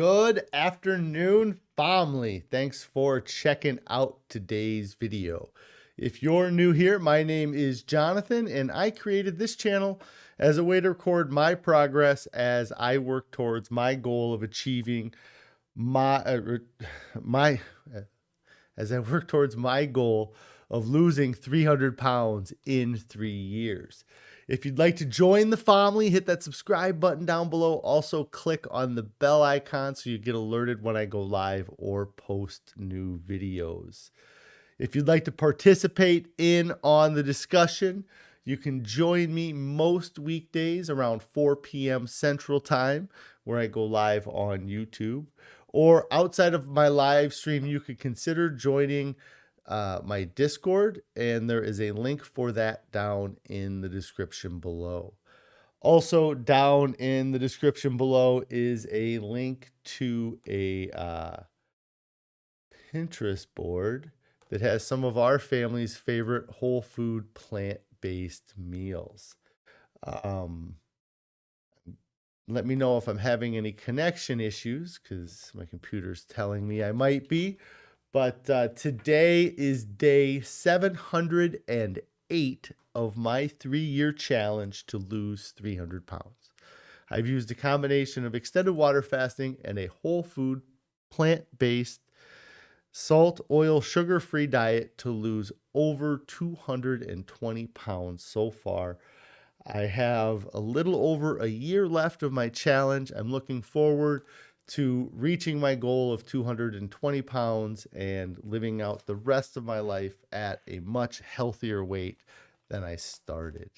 Good afternoon, family. Thanks for checking out today's video. If you're new here, my name is Jonathan, and I created this channel as a way to record my progress as I work towards my goal of achieving as I work towards my goal of losing 300 pounds in 3 years. If you'd like to join the family, hit that subscribe button down below. Also, click on the bell icon so you get alerted when I go live or post new videos. If you'd like to participate on the discussion, you can join me most weekdays around 4 p.m. Central Time, where I go live on YouTube. Or outside of my live stream, you could consider joining my Discord, and there is a link for that down in the description below. Also, down in the description below is a link to a Pinterest board that has some of our family's favorite whole food plant-based meals. Let me know if I'm having any connection issues, because my computer's telling me I might be. But today is day 708 of my 3-year challenge to lose 300 pounds. I've used a combination of extended water fasting and a whole food, plant-based, salt, oil, sugar-free diet to lose over 220 pounds so far. I have a little over a year left of my challenge. I'm looking forward to reaching my goal of 220 pounds and living out the rest of my life at a much healthier weight than I started.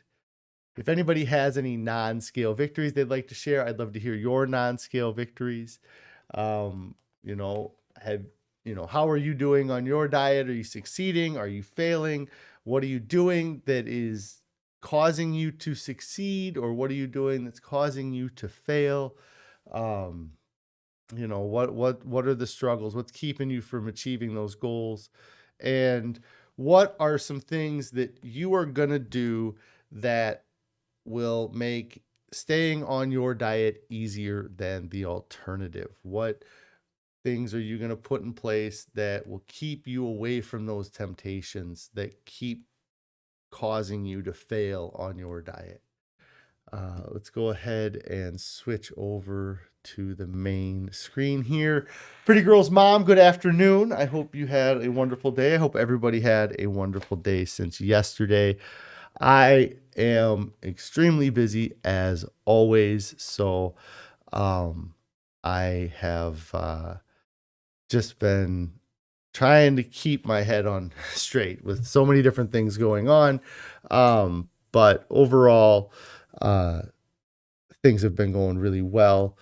If anybody has any non-scale victories they'd like to share, I'd love to hear your non-scale victories. How are you doing on your diet? Are you succeeding? Are you failing? What are you doing that is causing you to succeed, or what are you doing that's causing you to fail? What are the struggles? What's keeping you from achieving those goals? And what are some things that you are going to do that will make staying on your diet easier than the alternative? What things are you going to put in place that will keep you away from those temptations that keep causing you to fail on your diet? Let's go ahead and switch over to the main screen here. Pretty Girl's mom, good afternoon. I hope you had a wonderful day. I hope everybody had a wonderful day since yesterday. I am extremely busy as always, so I have just been trying to keep my head on straight with so many different things going on. But overall, things have been going really well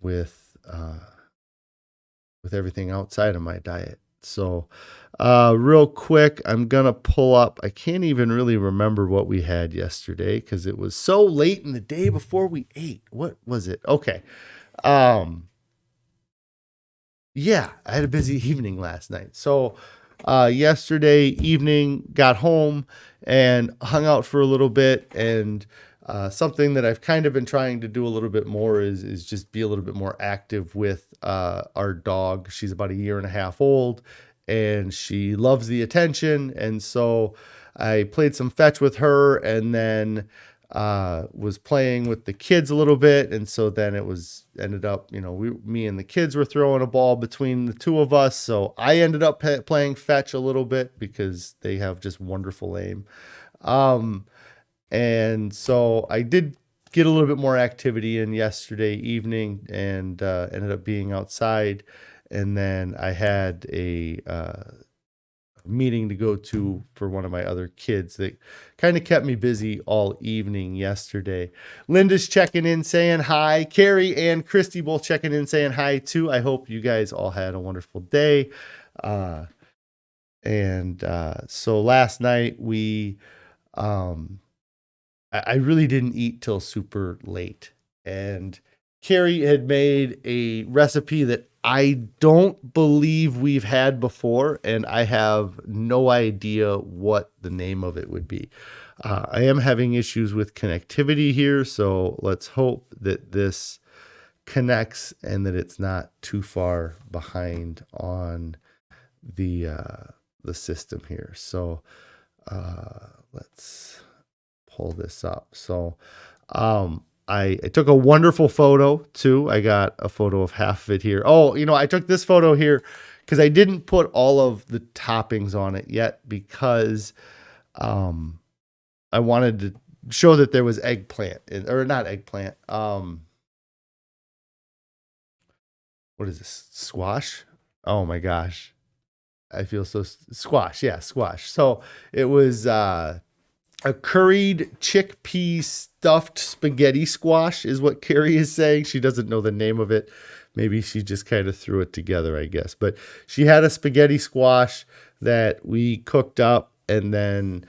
with everything outside of my diet. So real quick, I'm gonna pull up. I can't even really remember what we had yesterday because it was so late in the day before we ate. What was it? Okay. Yeah, I had a busy evening last night. So yesterday evening, got home and hung out for a little bit. And something that I've kind of been trying to do a little bit more is just be a little bit more active with our dog. She's about 1.5 years old, and she loves the attention. And so I played some fetch with her, and then was playing with the kids a little bit. And so then ended up, me and the kids were throwing a ball between the two of us. So I ended up playing fetch a little bit because they have just wonderful aim. And so I did get a little bit more activity in yesterday evening, and ended up being outside. And then I had a meeting to go to for one of my other kids that kind of kept me busy all evening yesterday. Linda's checking in saying hi. Carrie and Christy both checking in saying hi too. I hope you guys all had a wonderful day. So last night I really didn't eat till super late, and Carrie had made a recipe that I don't believe we've had before, and I have no idea what the name of it would be. I am having issues with connectivity here, so let's hope that this connects and that it's not too far behind on the system here. So let's pull this up. So I took a wonderful photo too. I got a photo of half of it here. Oh, I took this photo here because I didn't put all of the toppings on it yet because I wanted to show that there was eggplant, or not eggplant. What is this? Squash? Oh my gosh. I feel so squash. Yeah, squash. So it was a curried chickpea stuffed spaghetti squash is what Carrie is saying. She doesn't know the name of it. Maybe she just kind of threw it together, I guess. But she had a spaghetti squash that we cooked up and then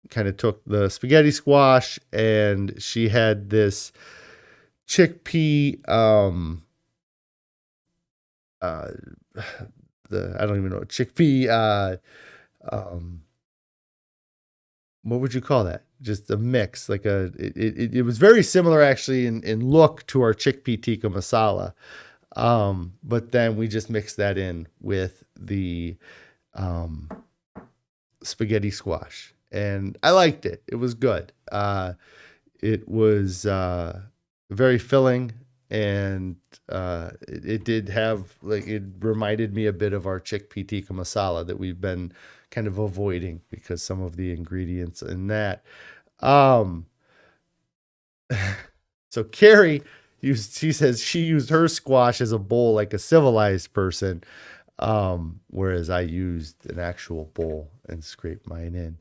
kind of took the spaghetti squash, and she had this chickpea I don't even know, chickpea what would you call that? Just a mix, like it was very similar actually in look to our chickpea tikka masala. But then we just mixed that in with the spaghetti squash, and I liked it. It was good. It was very filling, and it did have, like, it reminded me a bit of our chickpea tikka masala that we've been kind of avoiding because some of the ingredients in that. So Carrie she says she used her squash as a bowl like a civilized person, whereas I used an actual bowl and scraped mine in.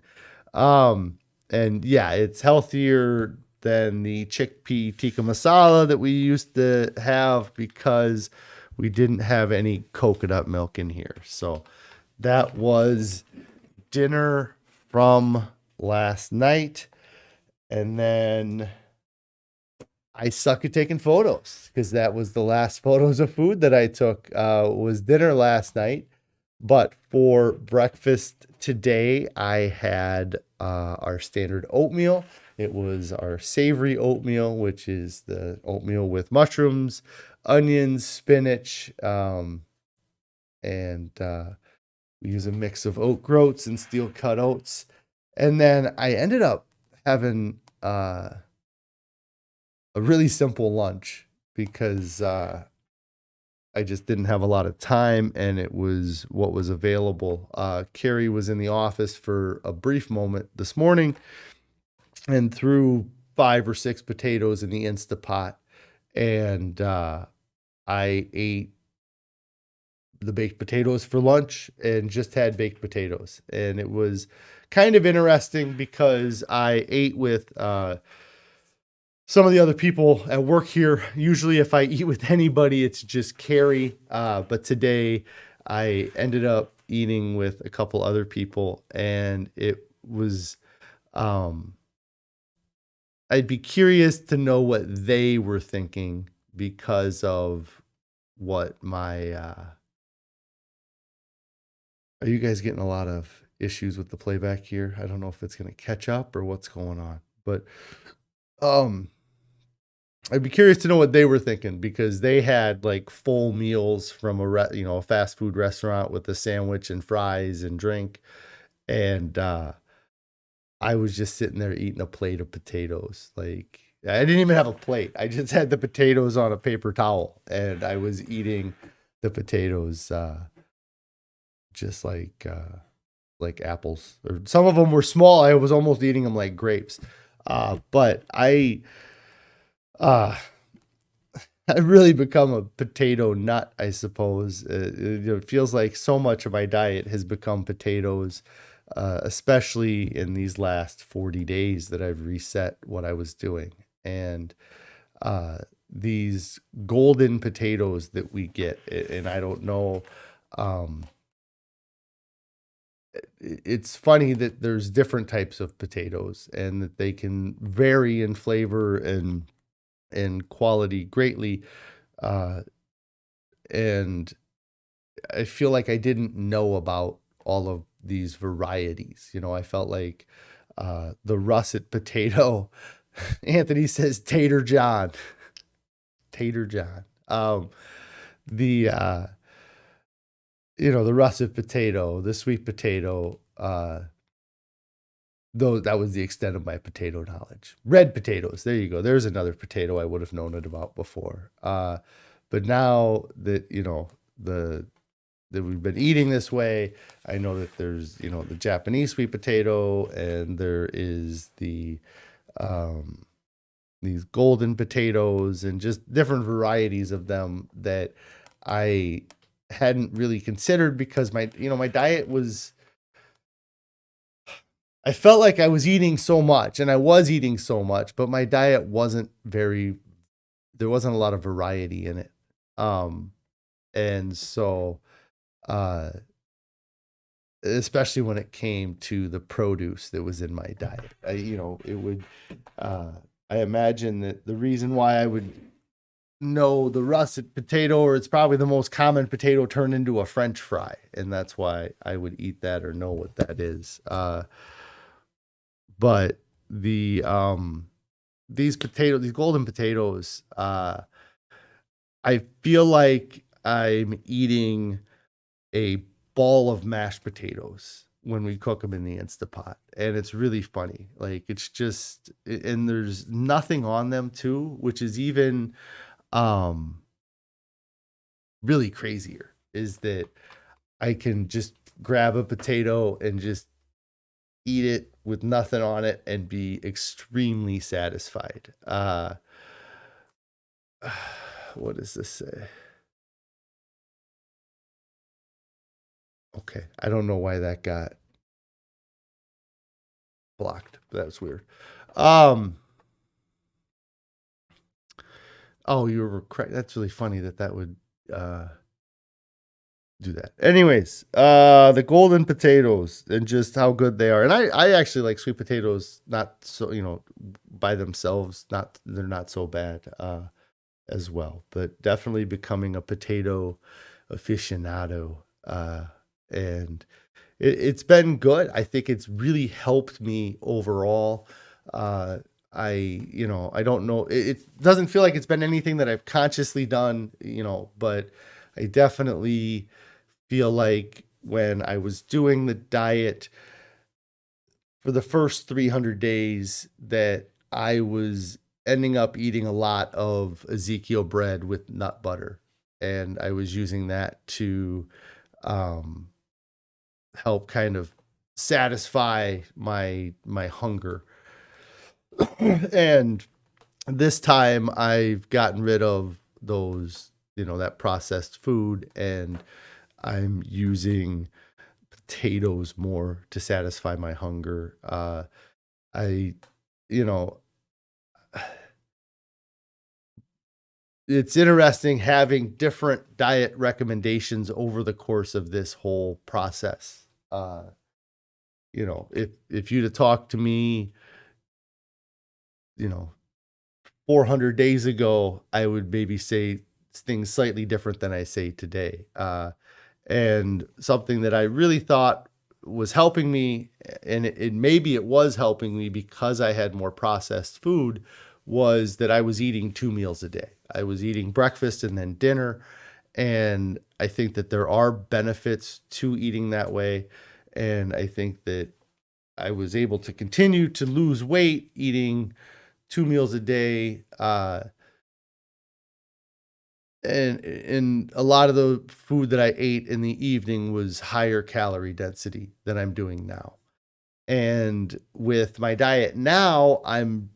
And yeah, it's healthier than the chickpea tikka masala that we used to have because we didn't have any coconut milk in here. So that was dinner from last night. And then I suck at taking photos because that was the last photos of food that I took, was dinner last night. But for breakfast today, I had our standard oatmeal. It was our savory oatmeal, which is the oatmeal with mushrooms, onions, spinach, and we use a mix of oat groats and steel cut oats. And then I ended up having a really simple lunch because I just didn't have a lot of time, and it was what was available. Carrie was in the office for a brief moment this morning and threw 5 or 6 potatoes in the Instapot, and I ate the baked potatoes for lunch and just had baked potatoes. And it was kind of interesting because I ate with some of the other people at work here. Usually if I eat with anybody, it's just Carrie. But today I ended up eating with a couple other people, and it was, I'd be curious to know what they were thinking because of what my, are you guys getting a lot of issues with the playback here? I don't know if it's going to catch up or what's going on, but, I'd be curious to know what they were thinking because they had like full meals from a fast food restaurant with a sandwich and fries and drink. And, I was just sitting there eating a plate of potatoes. Like, I didn't even have a plate. I just had the potatoes on a paper towel, and I was eating the potatoes, just like apples. Or some of them were small. I was almost eating them like grapes. But I've really become a potato nut, I suppose. It feels like so much of my diet has become potatoes, especially in these last 40 days that I've reset what I was doing. And these golden potatoes that we get, and I don't know, it's funny that there's different types of potatoes and that they can vary in flavor and quality greatly. And I feel like I didn't know about all of these varieties. I felt like the russet potato, Anthony says Tater John. Tater John. The the russet potato, the sweet potato, though that was the extent of my potato knowledge. Red potatoes, there you go. There's another potato I would have known it about before. But now that that we've been eating this way, I know that there's the Japanese sweet potato, and there is the these golden potatoes, and just different varieties of them that I hadn't really considered, because my diet was, I felt like I was eating so much, and I was eating so much, but my diet wasn't there wasn't a lot of variety in it. And so, uh, especially when it came to the produce that was in my diet, I imagine that the reason why I would know the russet potato, or it's probably the most common potato turned into a French fry, and that's why I would eat that or know what that is. But these golden potatoes, I feel like I'm eating a ball of mashed potatoes when we cook them in the Instapot, and it's really funny. Like, it's just, and there's nothing on them too, which is even really crazier, is that I can just grab a potato and just eat it with nothing on it and be extremely satisfied. What does this say? Okay, I don't know why that got blocked. That's weird. Oh, you were correct. That's really funny that would do that. Anyways, the golden potatoes and just how good they are. And I actually like sweet potatoes, not so, by themselves, they're not so bad as well, but definitely becoming a potato aficionado. And it's been good. I think it's really helped me overall. I don't know. It doesn't feel like it's been anything that I've consciously done, but I definitely feel like when I was doing the diet for the first 300 days, that I was ending up eating a lot of Ezekiel bread with nut butter. And I was using that to help kind of satisfy my hunger. And this time I've gotten rid of those, that processed food, and I'm using potatoes more to satisfy my hunger. It's interesting having different diet recommendations over the course of this whole process. If you'd have talked to me, 400 days ago, I would maybe say things slightly different than I say today. And something that I really thought was helping me, and maybe it was helping me because I had more processed food, was that I was eating 2 meals a day. I was eating breakfast and then dinner. And I think that there are benefits to eating that way. And I think that I was able to continue to lose weight eating 2 meals a day. And a lot of the food that I ate in the evening was higher calorie density than I'm doing now. And with my diet now, I'm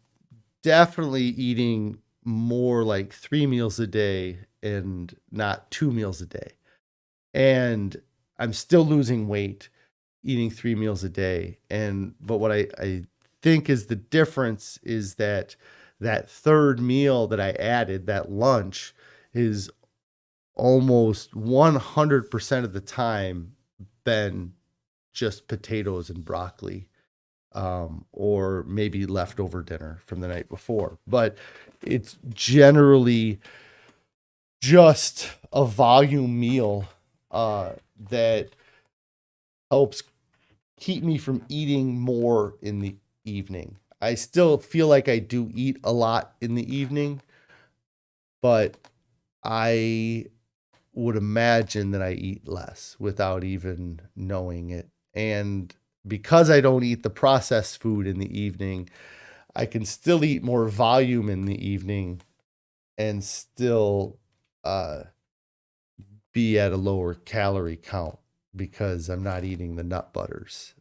definitely eating more like 3 meals a day and not 2 meals a day. And I'm still losing weight eating 3 meals a day. But what I think is the difference is that third meal that I added, that lunch, is almost 100% of the time been just potatoes and broccoli, or maybe leftover dinner from the night before. But it's generally just a volume meal that helps keep me from eating more in the evening. I still feel like I do eat a lot in the evening, but I would imagine that I eat less without even knowing it. And because I don't eat the processed food in the evening, I can still eat more volume in the evening and still be at a lower calorie count because I'm not eating the nut butters.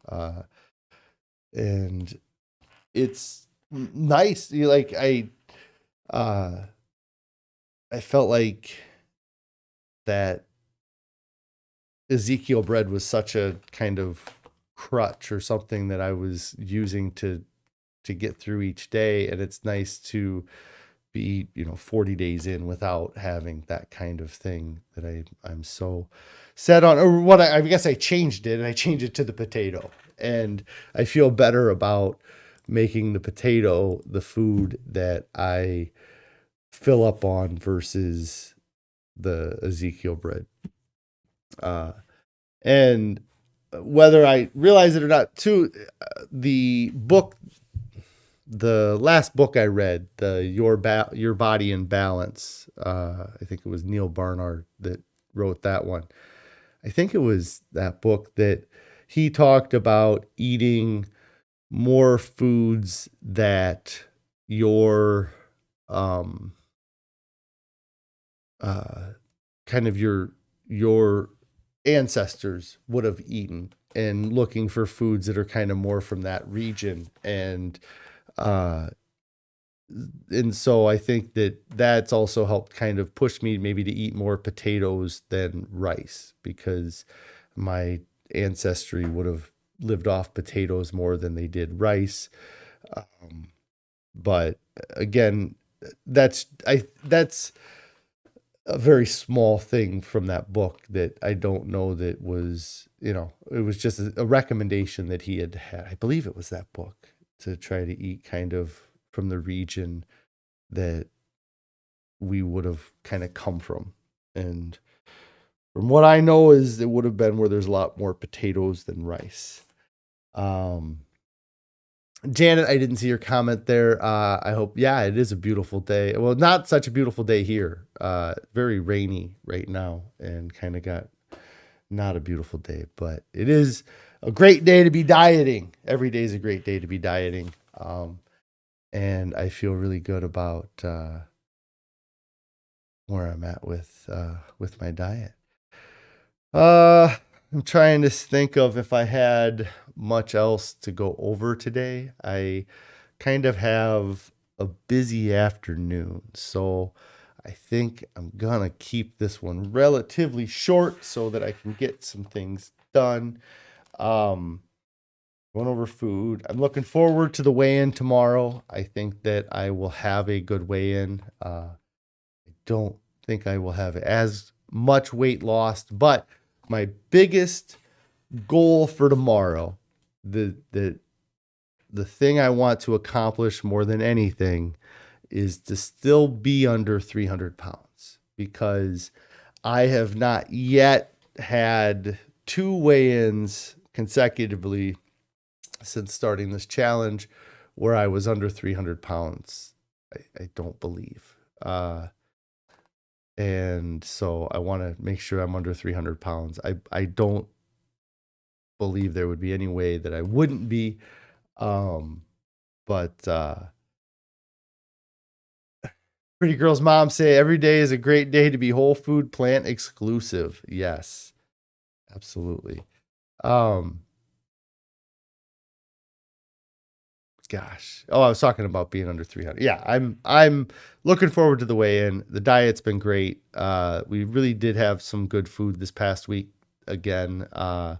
And it's nice. Uh, I felt like that Ezekiel bread was such a kind of crutch or something that I was using to get through each day. And it's nice to be, 40 days in without having that kind of thing that I'm so set on. Or what I guess I changed it, and I changed it to the potato. And I feel better about making the potato the food that I fill up on versus the Ezekiel bread. And whether I realize it or not, too, the last book I read, the Your Body in Balance, I think it was Neil Barnard that wrote that one. I think it was that book that he talked about eating more foods that your kind of your ancestors would have eaten, and looking for foods that are kind of more from that region. And so I think that that's also helped kind of push me maybe to eat more potatoes than rice, because my ancestry would have lived off potatoes more than they did rice. But again, that's a very small thing from that book that I don't know that was, it was just a recommendation that he had. I believe it was that book, to try to eat kind of from the region that we would have kind of come from. And from what I know is it would have been where there's a lot more potatoes than rice. Janet, I didn't see your comment there. I hope, yeah, it is a beautiful day. Well, not such a beautiful day here. Very rainy right now, and kind of got not a beautiful day, but it is a great day to be dieting. Every day is a great day to be dieting. And I feel really good about where I'm at with my diet. I'm trying to think of if I had much else to go over today. I kind of have a busy afternoon, so I think I'm gonna keep this one relatively short so that I can get some things done. Going over food. I'm looking forward to the weigh-in tomorrow. I think that I will have a good weigh-in. I don't think I will have as much weight lost, but my biggest goal for tomorrow, the thing I want to accomplish more than anything, is to still be under 300 pounds, because I have not yet had 2 weigh-ins consecutively since starting this challenge where I was under 300 pounds. I don't believe. And so I want to make sure I'm under 300 pounds. I don't believe there would be any way that I wouldn't be. But Pretty Girl's mom say every day is a great day to be whole food plant exclusive. Yes, absolutely. Gosh. Oh, I was talking about being under 300. Yeah, I'm looking forward to the weigh-in. The diet's been great. We really did have some good food this past week. Again, I'm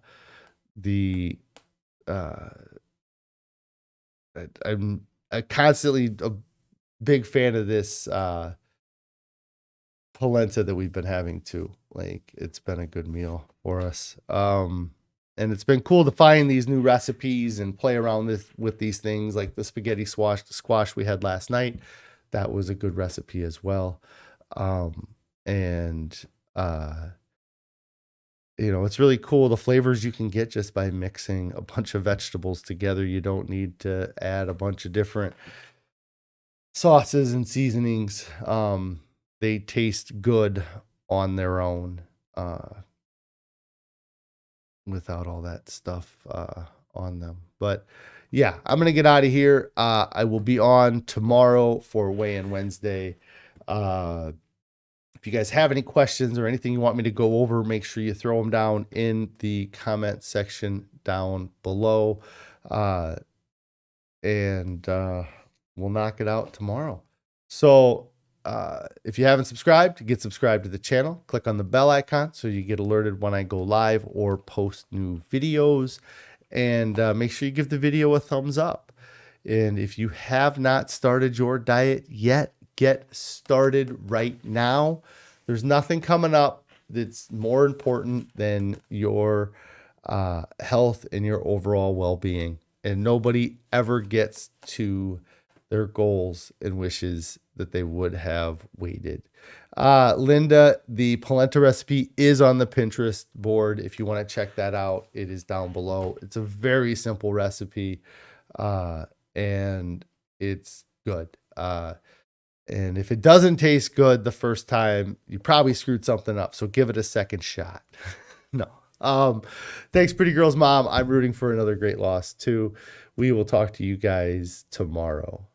constantly a big fan of this polenta that we've been having too. Like, it's been a good meal for us. And it's been cool to find these new recipes and play around with these things, like the spaghetti squash we had last night. That was a good recipe as well. And it's really cool the flavors you can get just by mixing a bunch of vegetables together. You don't need to add a bunch of different sauces and seasonings. they taste good on their own without all that stuff on them. But yeah, I'm going to get out of here. I will be on tomorrow for Weigh-In Wednesday. If you guys have any questions or anything you want me to go over, make sure you throw them down in the comment section down below. And we'll knock it out tomorrow. So if you haven't subscribed, get subscribed to the channel. Click on the bell icon so you get alerted when I go live or post new videos. And make sure you give the video a thumbs up. And if you have not started your diet yet, get started right now. There's nothing coming up that's more important than your health and your overall well-being. And nobody ever gets to their goals and wishes that they would have waited. Linda, the polenta recipe is on the Pinterest board. If you want to check that out, it is down below. It's a very simple recipe, and it's good. And if it doesn't taste good the first time, you probably screwed something up. So give it a second shot. No. Thanks, Pretty Girl's mom. I'm rooting for another great loss too. We will talk to you guys tomorrow.